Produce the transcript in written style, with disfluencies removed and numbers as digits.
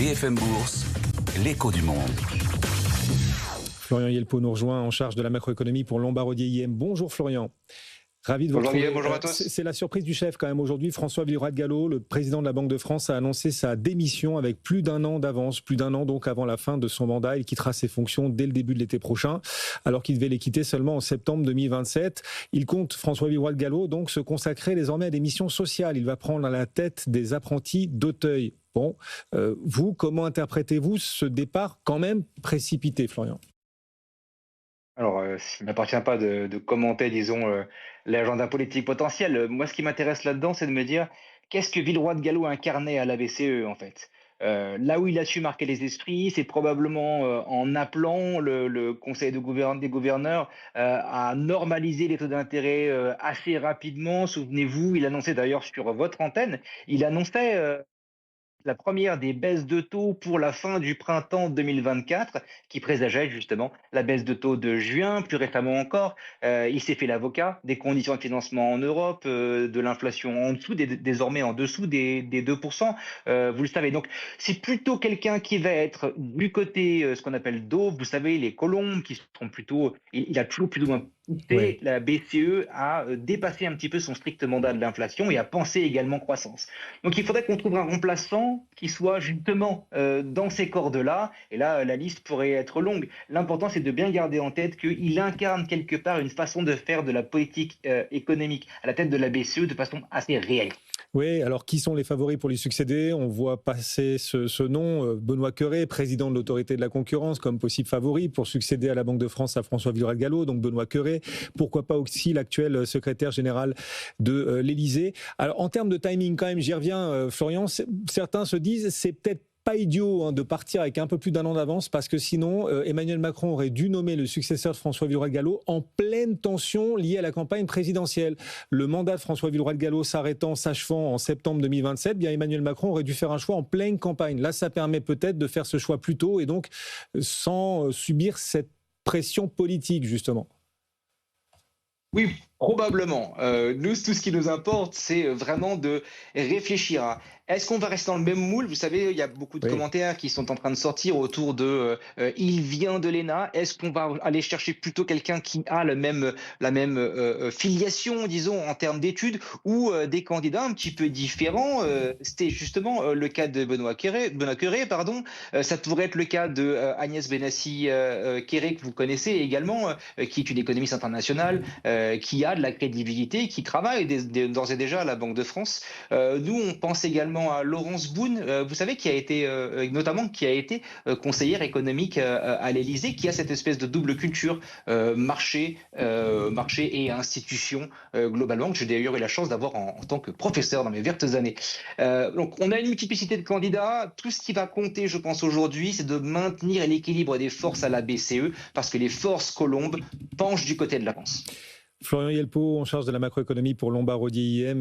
BFM Bourse, l'écho du monde. Florian Yelpo nous rejoint en charge de la macroéconomie pour Lombard Odier IM. Bonjour Florian. Ravi de vous Bonjour retrouver. Guillaume, bonjour à tous. C'est la surprise du chef quand même aujourd'hui. François Villeroy-de-Galhau, le président de la Banque de France, a annoncé sa démission avec plus d'un an d'avance, plus d'un an donc avant la fin de son mandat. Il quittera ses fonctions dès le début de l'été prochain, alors qu'il devait les quitter seulement en septembre 2027. Il compte, François Villeroy-de-Galhau, donc se consacrer désormais à des missions sociales. Il va prendre à la tête des apprentis d'Auteuil. Bon, vous, comment interprétez-vous ce départ quand même précipité, Florian ? Alors, il ne m'appartient pas de commenter, disons, l'agenda politique potentiel. Moi, ce qui m'intéresse là-dedans, c'est de me dire qu'est-ce que Villeroy-de-Galhau incarnait à la BCE, en fait. Là où il a su marquer les esprits, c'est probablement en appelant le Conseil des gouverneurs à normaliser les taux d'intérêt assez rapidement. Souvenez-vous, il annonçait d'ailleurs sur votre antenne, il annonçait la première des baisses de taux pour la fin du printemps 2024, qui présageait justement la baisse de taux de juin. Plus récemment encore, il s'est fait l'avocat des conditions de financement en Europe, de l'inflation en dessous, désormais en dessous des 2%. Vous le savez. Donc, c'est plutôt quelqu'un qui va être du côté, ce qu'on appelle dove, vous savez, les colombes, qui seront plutôt. Il a toujours plus ou moins poussé la BCE à dépasser un petit peu son strict mandat de l'inflation et à penser également croissance. Donc, il faudrait qu'on trouve un remplaçant qui soit justement dans ces cordes-là. Et là, la liste pourrait être longue. L'important, c'est de bien garder en tête qu'il incarne quelque part une façon de faire de la politique économique à la tête de la BCE de façon assez réelle. Oui, alors qui sont les favoris pour lui succéder ? On voit passer ce nom, Benoît Cœuré, président de l'autorité de la concurrence, comme possible favori pour succéder à la Banque de France à François Villeroy-de-Galhau, donc Benoît Cœuré. Pourquoi pas aussi l'actuel secrétaire général de l'Élysée. Alors en termes de timing quand même, j'y reviens Florian, certains se disent c'est peut-être pas idiot de partir avec un peu plus d'un an d'avance parce que sinon Emmanuel Macron aurait dû nommer le successeur de François Villeroy-de-Galhau en pleine tension liée à la campagne présidentielle. Le mandat de François Villeroy-de-Galhau s'achevant en septembre 2027, bien Emmanuel Macron aurait dû faire un choix en pleine campagne. Là, ça permet peut-être de faire ce choix plus tôt et donc sans subir cette pression politique justement. Oui, probablement. Nous, tout ce qui nous importe, c'est vraiment de réfléchir à est-ce qu'on va rester dans le même moule ? Vous savez, il y a beaucoup de commentaires qui sont en train de sortir autour de il vient de l'ENA. Est-ce qu'on va aller chercher plutôt quelqu'un qui a la même filiation, disons, en termes d'études, ou des candidats un petit peu différents C'était justement le cas de Benoît Cœuré, ça pourrait être le cas de Agnès Benassi-Kéré, que vous connaissez également, qui est une économiste internationale, qui a de la crédibilité, qui travaille d'ores et déjà à la Banque de France. Nous, on pense également à Laurence Boone, vous savez, qui a été conseillère économique à l'Élysée, qui a cette espèce de double culture marché et institution globalement, que j'ai d'ailleurs eu la chance d'avoir en tant que professeur dans mes vertes années. Donc, on a une multiplicité de candidats. Tout ce qui va compter, je pense, aujourd'hui, c'est de maintenir l'équilibre des forces à la BCE, parce que les forces colombes penchent du côté de la France. Florian Yelpo, en charge de la macroéconomie pour Lombard Odier IM.